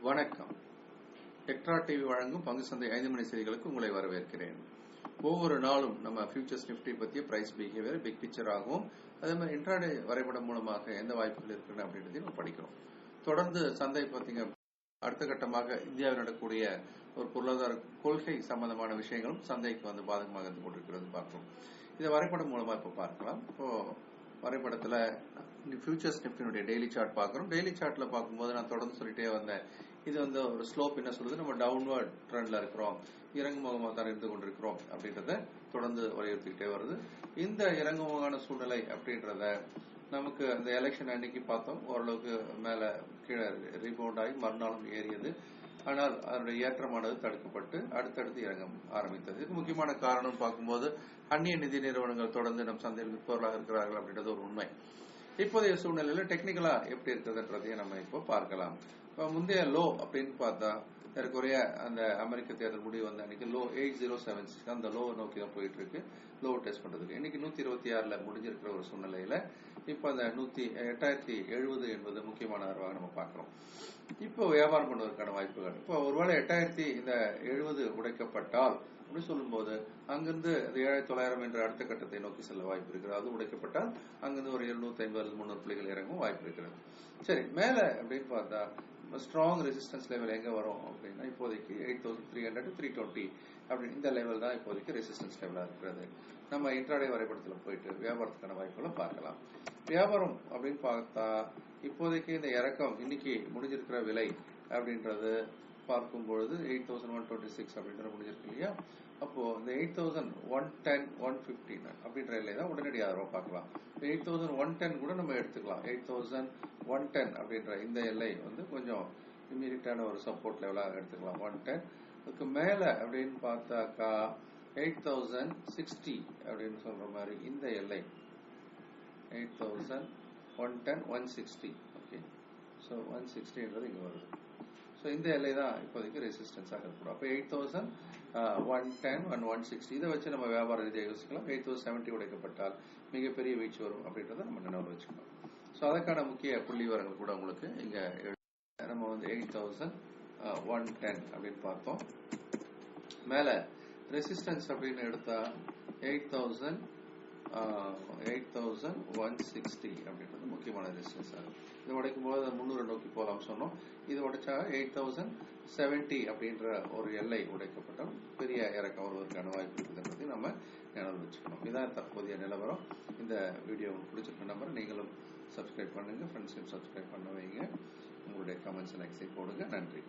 வணக்கம். டெக்ட்ரா டிவி வழங்கும் பங்கு சந்தை 5 மணி செய்திகளுக்கு உங்களை வரவேற்கிறேன். ஒவ்வொரு நாளும் நம்ம ஃபியூச்சர்ஸ் நிஃப்டி பற்றிய பிரைஸ் பிஹேவியர் பிக் பிக்சர் ஆகும். அதே மாதிரி இன்ட்ராடே வரைபடம் மூலமாக எந்த வாய்ப்புகள் இருக்குன்னு அப்படின்றதையும் நம்ம படிக்கிறோம். தொடர்ந்து சந்தை பார்த்தீங்க அடுத்த கட்டமாக இந்தியாவில் நடக்கக்கூடிய ஒரு பொருளாதார கொள்கை சம்பந்தமான விஷயங்களும் சந்தைக்கு பாதகமாக இருந்து கொண்டிருக்கிறது பார்க்கிறோம். இதை வரைபடம் மூலமா இப்ப பார்க்கலாம். இப்போ வரைபடத்துல ஃபியூச்சர்ஸ் நிஃப்டினுடைய டெய்லி சார்ட் பார்க்கிறோம். டெய்லி சார்ட்ல பார்க்கும்போது நான் தொடர்ந்து சொல்லிட்டே வந்தேன். இது ஒரு ஸ்லோப் என்ன சொல்றது, நம்ம டவுன்வர்ட் ட்ரெண்ட்ல இருக்கிறோம், இறங்குமுகமாக தான் இருந்து கொண்டிருக்கிறோம் அப்படின்றத தொடர்ந்து வலியுறுத்திக்கிட்டே வருது. இந்த இறங்குமுகமான சூழ்நிலை அப்படின்றத நமக்கு அந்த எலெக்ஷன் அன்னைக்கு பார்த்தோம். ஓரளவுக்கு மேல கீழே ரீபவுண்ட் ஆகி மறுநாளும் ஏறியது. ஆனால் அதனுடைய ஏற்றமானது தடுக்கப்பட்டு அடுத்தடுத்து இறங்க ஆரம்பித்தது. இதுக்கு முக்கியமான காரணம் பார்க்கும்போது அந்நிய நிதி நிறுவனங்கள் தொடர்ந்து நம் சந்தையில் விற்பவர்களாக இருக்கிறார்கள் அப்படின்றது ஒரு உண்மை. இப்போதைய சூழ்நிலையில டெக்னிக்கலா எப்படி இருக்குதுன்றதையும் நம்ம இப்போ பார்க்கலாம். முந்தைய லோ அப்படின்னு பார்த்தா ஏறக்குறைய அந்த அமெரிக்க தேர்தல் முடிவு வந்த அன்னைக்கு லோ 8076 அந்த லோ நோக்கி தான் போயிட்டு இருக்கு. லோ டெஸ்ட் பண்றதுக்கு இன்னைக்கு 126ல முடிஞ்சிருக்கிற ஒரு சூழ்நிலையில இப்ப அந்த 8070 என்பது முக்கியமான அளவாக நம்ம பார்க்கிறோம். இப்போ வியாபாரம் பண்ணுவதற்கான வாய்ப்புகள் இப்போ ஒருவேளை 8070 உடைக்கப்பட்டால் அப்படி சொல்லும் போது அங்கிருந்து 7900 என்ற அடுத்த கட்டத்தை நோக்கி செல்ல வாய்ப்பு இருக்கிறது. அது உடைக்கப்பட்டால் அங்கிருந்து ஒரு 750 300 புள்ளிகள் இறங்கும் வாய்ப்பு இருக்கிறது. சரி, மேல அப்படின்னு பார்த்தா ஸ்ட்ராங் ரெசிஸ்டன்ஸ் லெவல் எங்க வரும் அப்படின்னா இப்போதைக்கு 8300 to 320 அப்படி இந்த லெவல் தான் இப்போதைக்கு ரெசிஸ்டன்ஸ் லெவலா இருக்கிறது. நம்ம இன்ட்ராடே வரைபடத்துல போயிட்டு வியாபாரத்துக்கான வாய்ப்புகளை பார்க்கலாம். வியாபாரம் அப்படின்னு பார்த்தா இப்போதைக்கு இந்த இறக்கம் இன்னைக்கு முடிஞ்சிருக்கிற விலை அப்படின்றது பார்க்கும் பொழுது 8126 அப்படின்ற முடிஞ்சிருக்கு இல்லையா. அப்போ இந்த 8110 115 அப்படின்ற எல்லை தான் உடனடி ஆதரவு பார்க்கலாம். 8110 கூட நம்ம எடுத்துக்கலாம். 8110 அப்படின்ற இந்த எல்லை கொஞ்சம் இம்மீடியட்டான ஒரு சப்போர்ட் லெவலாக எடுத்துக்கலாம். 110 அதுக்கு மேல அப்படின்னு பார்த்தாக்கா 8060 அப்படின்னு சொல்ற மாதிரி இந்த எல்லை 8110 160. ஓகே, ஸோ 160 இங்க வருது. ஸோ இந்த எல்லை தான் இப்போதைக்கு ரெசிஸ்டன்ஸாக இருக்கக்கூடும். அப்போ 8110 and 160 இதை வச்சு நம்ம வியாபார ரீதியாக யோசிக்கலாம். 8070 உடைக்கப்பட்டால் மிகப்பெரிய வீழ்ச்சி வரும் அப்படின்றத நம்ம நினைவு வச்சுக்கணும். ஸோ அதற்கான முக்கிய புள்ளி விவரங்கள் கூட உங்களுக்கு இங்க நம்ம 8110 அப்படின்னு பார்த்தோம். மேல ரெசிஸ்டன்ஸ் அப்படின்னு எடுத்தா 8160 அப்படின்றது முக்கியமான ரெசிஸ்டன்ஸ் ஆகும். இது உடைக்கும் போது 300 நோக்கி போகலாம் சொன்னோம். இது உடைச்சா 8070 அப்படின்ற ஒரு எல்லை உடைக்கப்பட்டால் பெரிய இறக்கம் வருவதற்கான வாய்ப்பு இருக்குதுன்றதை நம்ம நினைவு வச்சுக்கணும். இதான் தற்போதைய நிலவரம். இந்த வீடியோ பிடிச்சிருக்க நம்பர் நீங்களும் சப்ஸ்கிரைப் பண்ணுங்க, ஃப்ரெண்ட்ஸையும் சப்ஸ்கிரைப் பண்ண வைங்க, உங்களுடைய கமெண்ட்ஸ் லைக்ஸை போடுங்க. நன்றி.